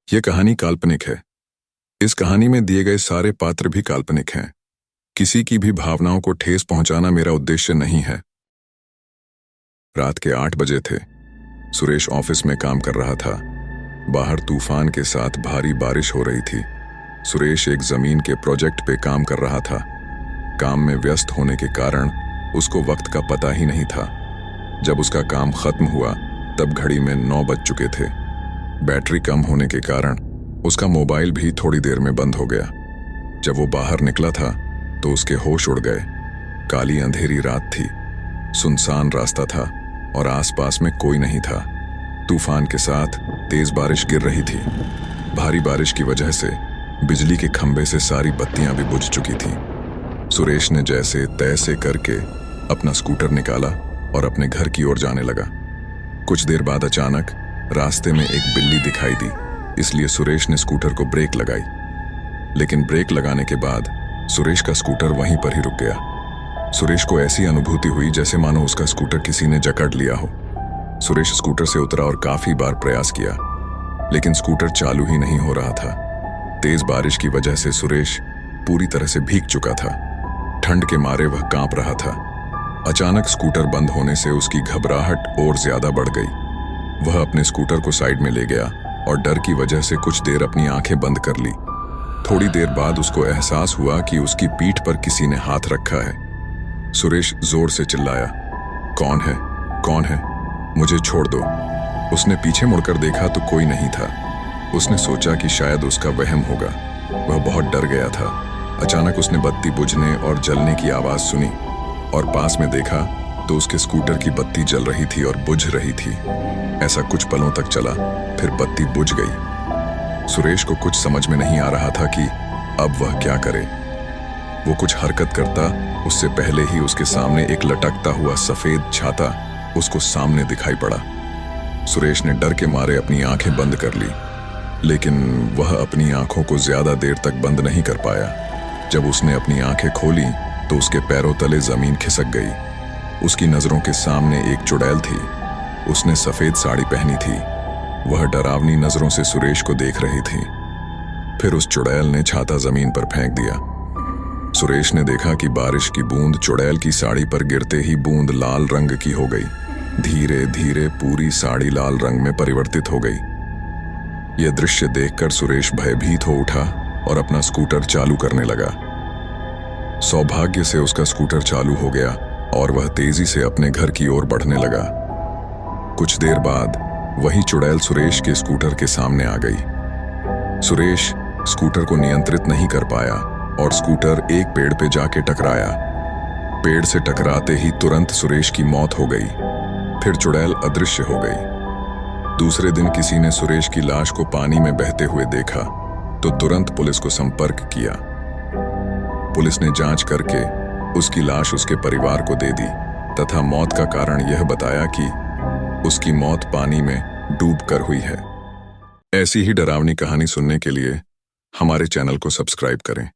यह कहानी काल्पनिक है। इस कहानी में दिए गए सारे पात्र भी काल्पनिक हैं। किसी की भी भावनाओं को ठेस पहुंचाना मेरा उद्देश्य नहीं है। रात के 8 बजे थे। सुरेश ऑफिस में काम कर रहा था। बाहर तूफान के साथ भारी बारिश हो रही थी। सुरेश एक जमीन के प्रोजेक्ट पे काम कर रहा था। काम में व्यस्त होने के कारण उसको वक्त का पता ही नहीं था। जब उसका काम खत्म हुआ तब घड़ी में 9 बज चुके थे। बैटरी कम होने के कारण उसका मोबाइल भी थोड़ी देर में बंद हो गया। जब वो बाहर निकला था तो उसके होश उड़ गए। काली अंधेरी रात थी, सुनसान रास्ता था और आसपास में कोई नहीं था। तूफान के साथ तेज बारिश गिर रही थी। भारी बारिश की वजह से बिजली के खंभे से सारी बत्तियां भी बुझ चुकी थीं। सुरेश ने जैसे तैसे करके अपना स्कूटर निकाला और अपने घर की ओर जाने लगा। कुछ देर बाद अचानक रास्ते में एक बिल्ली दिखाई दी, इसलिए सुरेश ने स्कूटर को ब्रेक लगाई। लेकिन ब्रेक लगाने के बाद सुरेश का स्कूटर वहीं पर ही रुक गया। सुरेश को ऐसी अनुभूति हुई जैसे मानो उसका स्कूटर किसी ने जकड़ लिया हो। सुरेश स्कूटर से उतरा और काफी बार प्रयास किया, लेकिन स्कूटर चालू ही नहीं हो रहा था। तेज बारिश की वजह से सुरेश पूरी तरह से भीग चुका था। ठंड के मारे वह कांप रहा था। अचानक स्कूटर बंद होने से उसकी घबराहट और ज्यादा बढ़ गई। वह अपने स्कूटर को साइड में ले गया और डर की वजह से कुछ देर अपनी आंखें बंद कर ली। थोड़ी देर बाद उसको एहसास हुआ कि उसकी पीठ पर किसी ने हाथ रखा है। सुरेश जोर से चिल्लाया, कौन है? कौन है? मुझे छोड़ दो। उसने पीछे मुड़कर देखा तो कोई नहीं था। उसने सोचा कि शायद उसका वहम होगा। वह बहुत डर गया था। अचानक उसने बत्ती बुझने और जलने की आवाज सुनी और पास में देखा तो उसके स्कूटर की बत्ती जल रही थी और बुझ रही थी। ऐसा कुछ पलों तक चला, फिर बत्ती बुझ गई। सुरेश को कुछ समझ में नहीं आ रहा था कि अब वह क्या करे। वो कुछ हरकत करता उससे पहले ही उसके सामने एक लटकता हुआ सफेद छाता उसको सामने दिखाई पड़ा। सुरेश ने डर के मारे अपनी आंखें बंद कर ली, लेकिन वह अपनी आंखों को ज्यादा देर तक बंद नहीं कर पाया। जब उसने अपनी आंखें खोली तो उसके पैरों तले जमीन खिसक गई। उसकी नजरों के सामने एक चुड़ैल थी। उसने सफेद साड़ी पहनी थी। वह डरावनी नजरों से सुरेश को देख रही थी। फिर उस चुड़ैल ने छाता जमीन पर फेंक दिया। सुरेश ने देखा कि बारिश की बूंद चुड़ैल की साड़ी पर गिरते ही बूंद लाल रंग की हो गई। धीरे धीरे पूरी साड़ी लाल रंग में परिवर्तित हो गई। यह दृश्य देखकर सुरेश भयभीत हो उठा और अपना स्कूटर चालू करने लगा। सौभाग्य से उसका स्कूटर चालू हो गया और वह तेजी से अपने घर की ओर बढ़ने लगा। कुछ देर बाद वही चुड़ैल सुरेश के स्कूटर के सामने आ गई। सुरेश स्कूटर को नियंत्रित नहीं कर पाया और स्कूटर एक पेड़ पे जाके टकराया। पेड़ से टकराते ही तुरंत सुरेश की मौत हो गई। फिर चुड़ैल अदृश्य हो गई। दूसरे दिन किसी ने सुरेश की लाश को पानी में बहते हुए देखा तो तुरंत पुलिस को संपर्क किया। पुलिस ने जांच करके उसकी लाश उसके परिवार को दे दी तथा मौत का कारण यह बताया कि उसकी मौत पानी में डूबकर हुई है। ऐसी ही डरावनी कहानी सुनने के लिए हमारे चैनल को सब्सक्राइब करें।